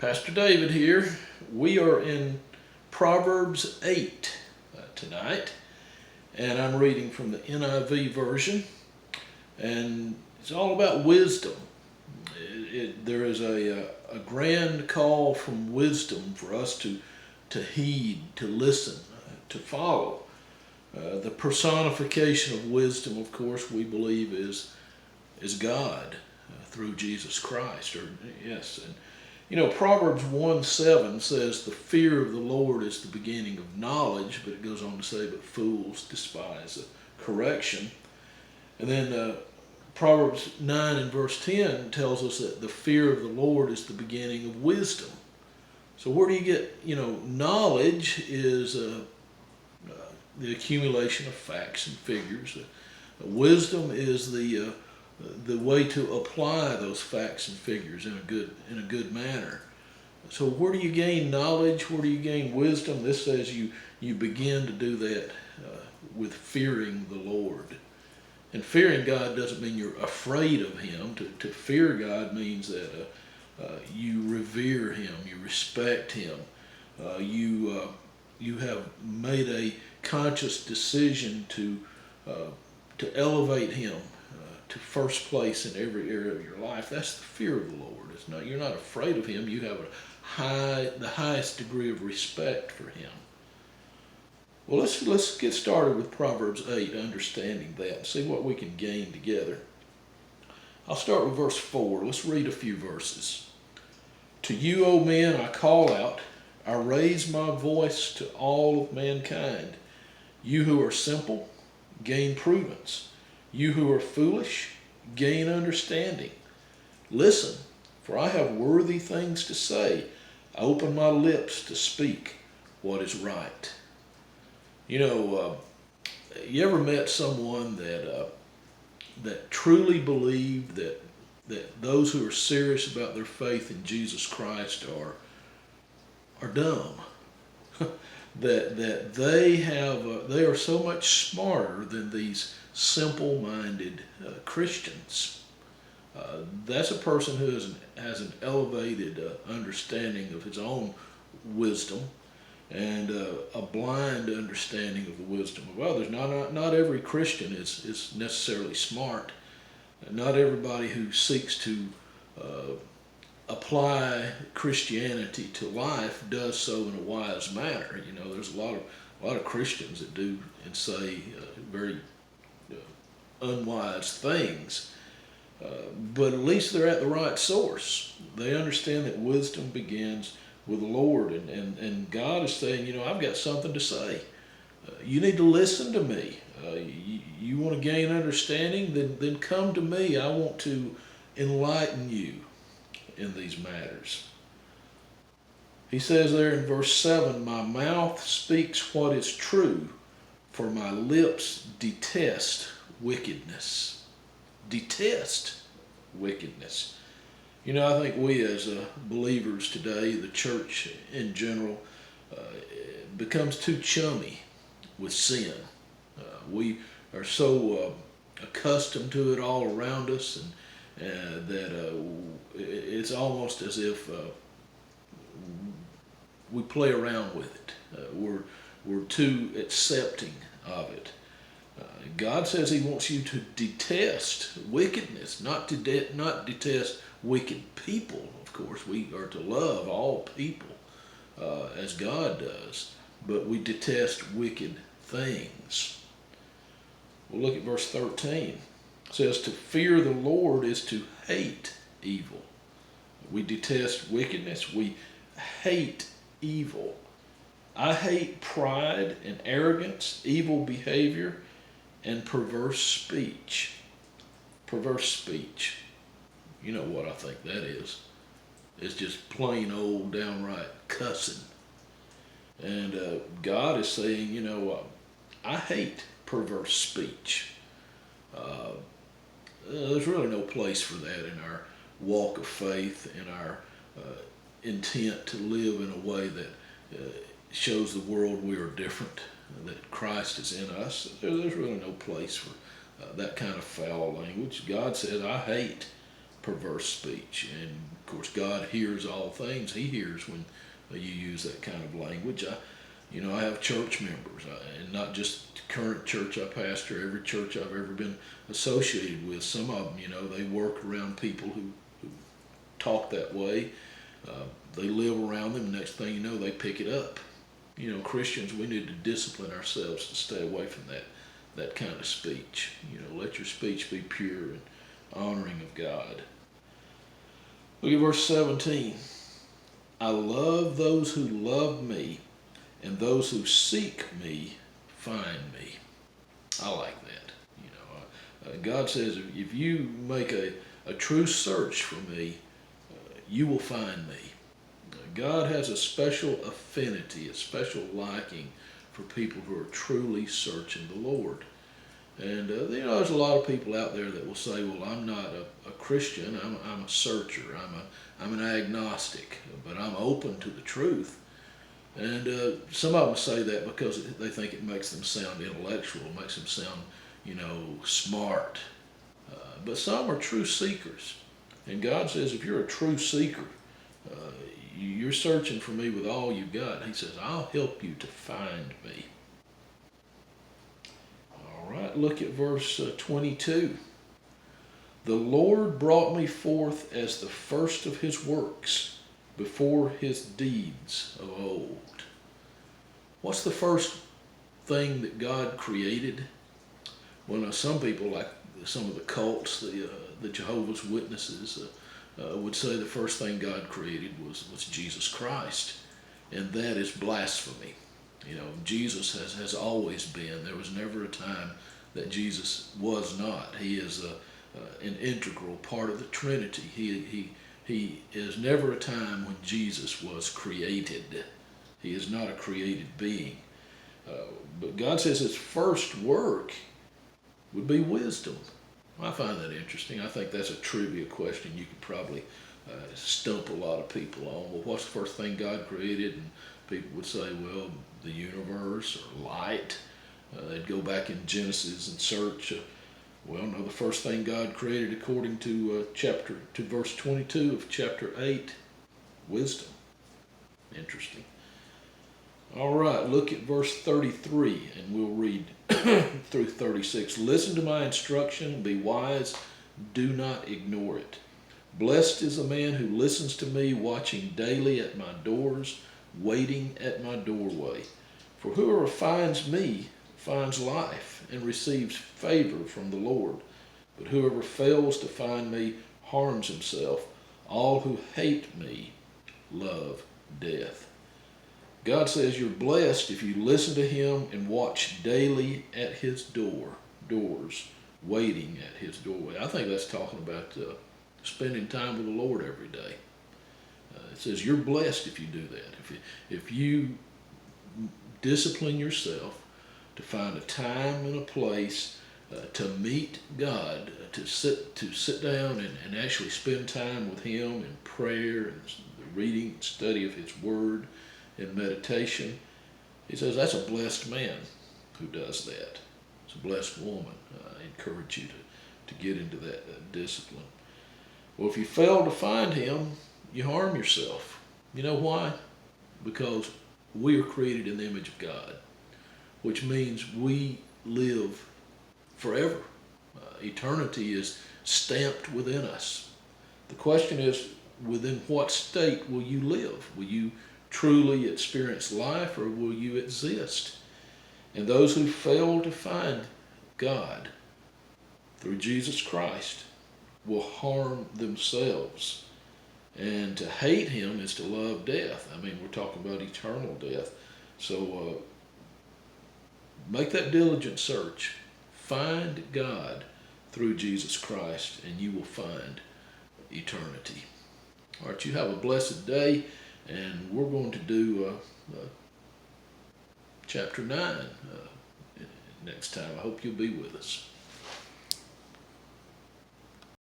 Pastor David here. We are in Proverbs 8 tonight, and I'm reading from the NIV version, and it's all about wisdom. There is a grand call from wisdom for us to heed, to listen, to follow. The personification of wisdom, of course, we believe is God through Jesus Christ. Proverbs 1:7 says, "The fear of the Lord is the beginning of knowledge," but it goes on to say, "But fools despise correction." And then Proverbs 9 and verse 10 tells us that the fear of the Lord is the beginning of wisdom. So where do you get, knowledge is the accumulation of facts and figures. Wisdom is the way to apply those facts and figures in a good manner. So where do you gain knowledge? Where do you gain wisdom? This says you begin to do that with fearing the Lord. And fearing God doesn't mean you're afraid of Him. To fear God means that you revere Him, you respect Him, you have made a conscious decision to elevate Him to first place in every area of your life. That's the fear of the Lord. You're not afraid of Him. You have the highest degree of respect for Him. Well, let's get started with Proverbs 8, understanding that, and see what we can gain together. I'll start with verse 4. Let's read a few verses. "To you, O men, I call out. I raise my voice to all of mankind. You who are simple, gain prudence. You who are foolish, gain understanding. Listen, for I have worthy things to say. I open my lips to speak what is right." You ever met someone that truly believed that those who are serious about their faith in Jesus Christ are dumb? that they are so much smarter than these simple-minded Christians. That's a person who has an elevated understanding of his own wisdom and a blind understanding of the wisdom of others. Not every Christian is necessarily smart. Not everybody who seeks to apply Christianity to life does so in a wise manner. There's a lot of Christians that do and say very unwise things, but at least they're at the right source. They understand that wisdom begins with the Lord, and God is saying, I've got something to say. You need to listen to me. You want to gain understanding? Then come to me. I want to enlighten you in these matters. He says there in verse 7, "My mouth speaks what is true, for my lips detest wickedness." Detest wickedness. I think we as believers today, the church in general, becomes too chummy with sin. We are so accustomed to it all around us, and that it's almost as if we play around with it. We're too accepting of it. God says He wants you to detest wickedness, not detest wicked people. Of course, we are to love all people as God does, but we detest wicked things. Well, look at verse 13. It says, "To fear the Lord is to hate evil." We detest wickedness. We hate evil. I hate pride and arrogance, evil behavior, and perverse speech. Perverse speech. You know what I think that is. It's just plain old downright cussing. And God is saying, I hate perverse speech. There's really no place for that in our walk of faith, in our intent to live in a way that shows the world we are different, that Christ is in us. There's really no place for that kind of foul language. God says, I hate perverse speech. And of course, God hears all things. He hears when you use that kind of language. I have church members, and not just the current church I pastor, every church I've ever been associated with. Some of them, they work around people who talk that way. They live around them. Next thing you know, they pick it up. Christians, we need to discipline ourselves to stay away from that kind of speech. Let your speech be pure and honoring of God. Look at verse 17. I love those who love me, and those who seek me find me. I like that. God says if you make a true search for me, you will find me. God has a special affinity, a special liking for people who are truly searching the Lord. And there's a lot of people out there that will say, "Well, I'm not a Christian. I'm a searcher. I'm an agnostic, but I'm open to the truth." And some of them say that because they think it makes them sound intellectual, makes them sound, smart. But some are true seekers, and God says, if you're a true seeker, you're searching for me with all you've got. He says, I'll help you to find me. All right, look at verse 22. The Lord brought me forth as the first of his works, before his deeds of old. What's the first thing that God created? Well, some people, like some of the cults, the Jehovah's Witnesses, would say the first thing God created was Jesus Christ, and that is blasphemy. Jesus has always been. There was never a time that Jesus was not. He is an integral part of the Trinity. He is never a time when Jesus was created. He is not a created being. But God says his first work would be wisdom. I find that interesting. I think that's a trivia question you could probably stump a lot of people on. Well, what's the first thing God created? And people would say, well, the universe or light. They'd go back in Genesis and search. Well, no, the first thing God created, according to verse 22 of chapter 8, wisdom. Interesting. All right, look at verse 33, and we'll read through 36. Listen to my instruction, be wise, do not ignore it. Blessed is the man who listens to me, watching daily at my doors, waiting at my doorway. For whoever finds me finds life and receives favor from the Lord. But whoever fails to find me harms himself. All who hate me love death. God says you're blessed if you listen to him and watch daily at his doors, waiting at his doorway. I think that's talking about spending time with the Lord every day. It says you're blessed if you do that. If you discipline yourself to find a time and a place to meet God, to sit down and actually spend time with him in prayer and the reading and study of his word and meditation. He says that's a blessed man who does that. It's a blessed woman. I encourage you to get into that discipline. Well, if you fail to find him, you harm yourself. You know why? Because we are created in the image of God, which means we live forever. Eternity is stamped within us. The question is, within what state will you live? Will you truly experience life, or will you exist? And those who fail to find God through Jesus Christ will harm themselves. And to hate him is to love death. I mean, we're talking about eternal death. So make that diligent search. Find God through Jesus Christ, and you will find eternity. All right, you have a blessed day, and we're going to do chapter 9 next time. I hope you'll be with us.